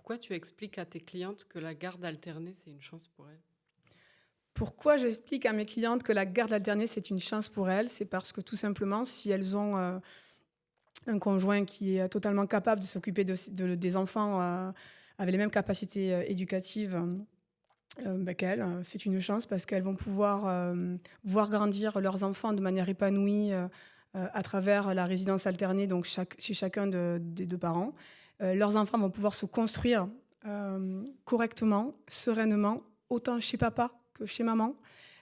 pourquoi tu expliques à tes clientes que la garde alternée, c'est une chance pour elles? Pourquoi j'explique à mes clientes que la garde alternée, c'est une chance pour elles? C'est parce que tout simplement, si elles ont, un conjoint qui est totalement capable de s'occuper des enfants, avec les mêmes capacités, éducatives, qu'elles, c'est une chance parce qu'elles vont pouvoir, voir grandir leurs enfants de manière épanouie, à travers la résidence alternée, donc chez chacun des 2 parents. Leurs enfants vont pouvoir se construire, correctement, sereinement, autant chez papa que chez maman.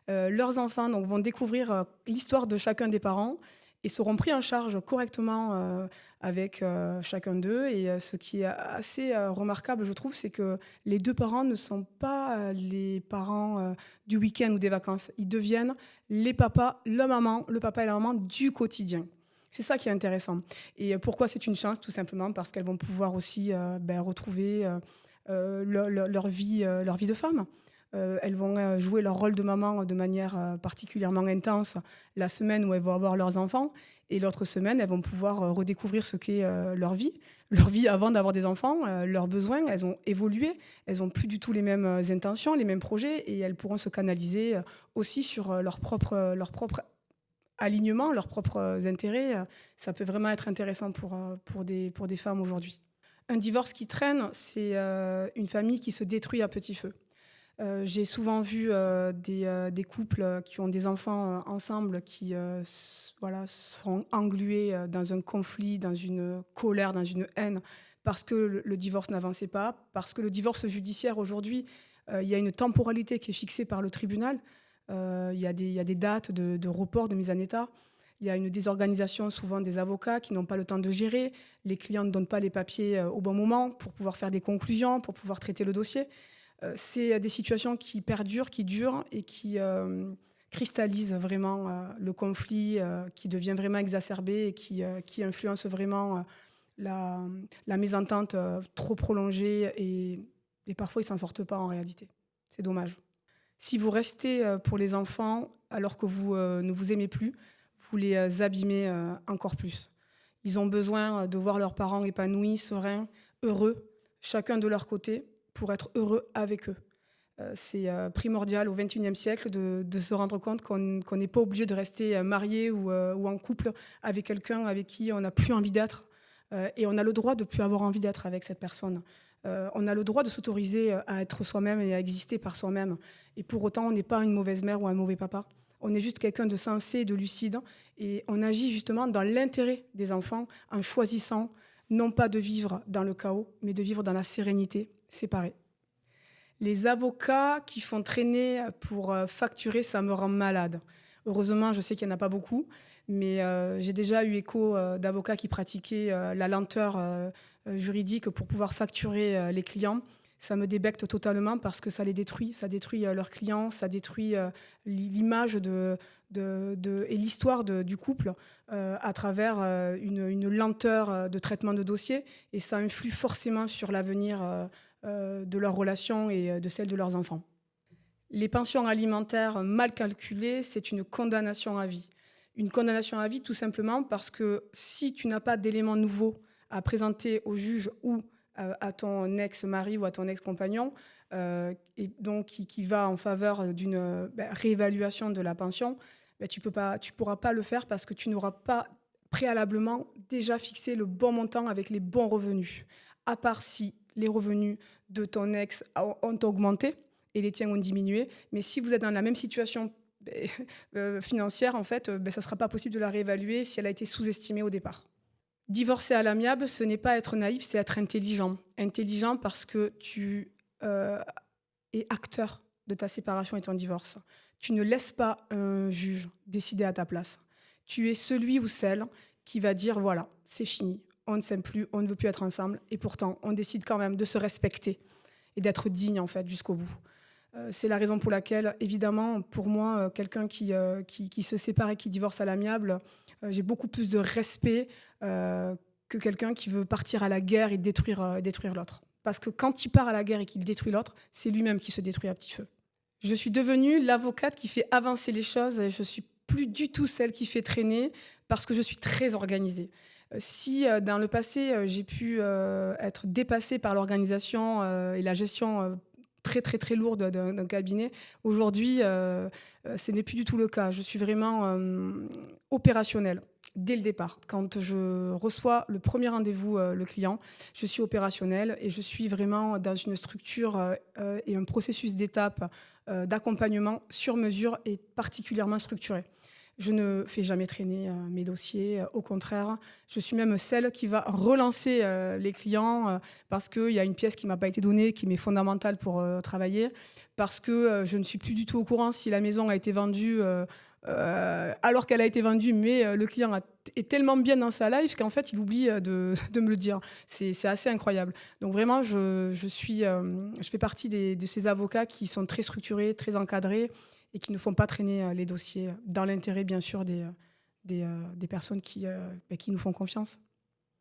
Leurs enfants donc vont découvrir, l'histoire de chacun des parents et seront pris en charge correctement, avec, chacun d'eux et ce qui est assez, remarquable, je trouve, c'est que les 2 parents ne sont pas, les parents, du week-end ou des vacances. Ils deviennent les papas, la maman, le papa et la maman du quotidien. C'est ça qui est intéressant et pourquoi c'est une chance? Tout simplement parce qu'elles vont pouvoir aussi, retrouver, leur vie de femme. Elles vont, jouer leur rôle de maman de manière, particulièrement intense la semaine où elles vont avoir leurs enfants et l'autre semaine, elles vont pouvoir, redécouvrir ce qu'est, leur vie. Leur vie avant d'avoir des enfants, leurs besoins, elles ont évolué, elles ont plus du tout les mêmes, intentions, les mêmes projets et elles pourront se canaliser, aussi sur, leur propre alignement, leurs propres, intérêts. Ça peut vraiment être intéressant pour des femmes aujourd'hui. Un divorce qui traîne, c'est, une famille qui se détruit à petit feu. J'ai souvent vu, des couples, qui ont des enfants, ensemble qui, voilà, sont englués, dans un conflit, dans une colère, dans une haine, parce que le divorce n'avançait pas, parce que le divorce judiciaire aujourd'hui, il y a une temporalité qui est fixée par le tribunal. Il y a des dates de report, de mise en état. Il y a une désorganisation souvent des avocats qui n'ont pas le temps de gérer. Les clients ne donnent pas les papiers, au bon moment pour pouvoir faire des conclusions, pour pouvoir traiter le dossier. C'est des situations qui perdurent, qui durent et qui, cristallisent vraiment, le conflit, qui devient vraiment exacerbé et qui influence vraiment, la mésentente, trop prolongée et parfois ils s'en sortent pas en réalité. C'est dommage. Si vous restez, pour les enfants alors que vous, ne vous aimez plus, vous les, abîmez, encore plus. Ils ont besoin, de voir leurs parents épanouis, sereins, heureux, chacun de leur côté, pour être heureux avec eux. C'est, primordial au XXIe siècle de se rendre compte qu'on n'est pas obligé de rester, marié ou en couple avec quelqu'un avec qui on n'a plus envie d'être, et on a le droit de plus avoir envie d'être avec cette personne. On a le droit de s'autoriser, à être soi-même et à exister par soi-même et pour autant, on n'est pas une mauvaise mère ou un mauvais papa. On est juste quelqu'un de sensé, de lucide et on agit justement dans l'intérêt des enfants en choisissant non pas de vivre dans le chaos, mais de vivre dans la sérénité, séparés. Les avocats qui font traîner pour, facturer, ça me rend malade. Heureusement, je sais qu'il y en a pas beaucoup, mais j'ai déjà eu écho, d'avocats qui pratiquaient, la lenteur, juridique pour pouvoir facturer, les clients. Ça me débecte totalement parce que ça les détruit. Ça détruit, leurs clients, ça détruit, l'image et l'histoire du couple, à travers, une lenteur, de traitement de dossier et ça influe forcément sur l'avenir, de leur relation et de celle de leurs enfants. Les pensions alimentaires mal calculées, c'est une condamnation à vie. Une condamnation à vie tout simplement parce que si tu n'as pas d'éléments nouveaux à présenter au juge ou à ton ex-mari ou à ton ex-compagnon, et donc qui va en faveur d'une réévaluation de la pension, tu pourras pas le faire parce que tu n'auras pas préalablement déjà fixé le bon montant avec les bons revenus. À part si les revenus de ton ex ont augmenté et les tiens ont diminué. Mais si vous êtes dans la même situation financière, en fait, ça ne sera pas possible de la réévaluer si elle a été sous-estimée au départ. Divorcer à l'amiable, ce n'est pas être naïf, c'est être intelligent. Intelligent parce que tu es acteur de ta séparation et ton divorce. Tu ne laisses pas un juge décider à ta place. Tu es celui ou celle qui va dire voilà, c'est fini, on ne s'aime plus, on ne veut plus être ensemble, et pourtant on décide quand même de se respecter et d'être digne en fait jusqu'au bout. C'est la raison pour laquelle, évidemment, pour moi, quelqu'un qui se sépare et qui divorce à l'amiable, j'ai beaucoup plus de respect que quelqu'un qui veut partir à la guerre et détruire l'autre. Parce que quand il part à la guerre et qu'il détruit l'autre, c'est lui-même qui se détruit à petit feu. Je suis devenue l'avocate qui fait avancer les choses et je suis plus du tout celle qui fait traîner parce que je suis très organisée. Si dans le passé, j'ai pu être dépassée par l'organisation et la gestion très, très, très lourde d'un cabinet, aujourd'hui, ce n'est plus du tout le cas. Je suis vraiment opérationnelle dès le départ. Quand je reçois le premier rendez-vous, le client, je suis opérationnelle et je suis vraiment dans une structure et un processus d'étapes d'accompagnement sur mesure et particulièrement structuré. Je ne fais jamais traîner mes dossiers. Au contraire, je suis même celle qui va relancer les clients parce qu'il y a une pièce qui ne m'a pas été donnée, qui m'est fondamentale pour travailler, parce que je ne suis plus du tout au courant si la maison a été vendue alors qu'elle a été vendue, mais le client est tellement bien dans sa life qu'en fait, il oublie de me le dire. C'est assez incroyable. Donc vraiment, je fais partie de ces avocats qui sont très structurés, très encadrés et qui ne font pas traîner les dossiers dans l'intérêt, bien sûr, des personnes qui nous font confiance.